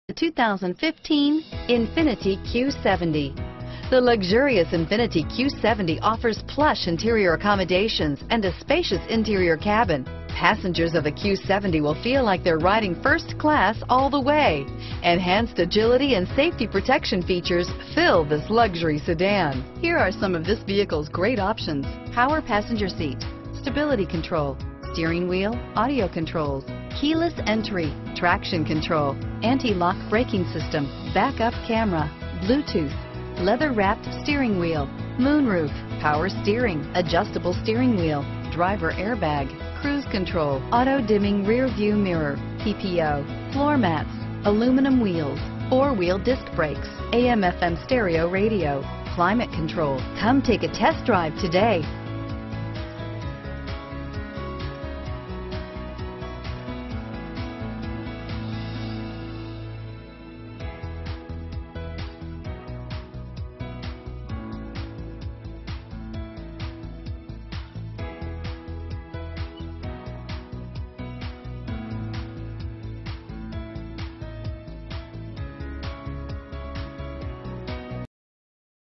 The 2015 Infiniti Q70. The luxurious Infiniti Q70 offers plush interior accommodations and a spacious interior cabin. Passengers of the Q70 will feel like they're riding first class all the way. Enhanced agility and safety protection features fill this luxury sedan. Here are some of this vehicle's great options: power passenger seat, stability control, steering wheel audio controls, keyless entry, traction control, anti-lock braking system, backup camera, Bluetooth, leather-wrapped steering wheel, moonroof, power steering, adjustable steering wheel, driver airbag, cruise control, auto-dimming rear view mirror, PPO, floor mats, aluminum wheels, four-wheel disc brakes, AM/FM stereo radio, climate control. Come take a test drive today.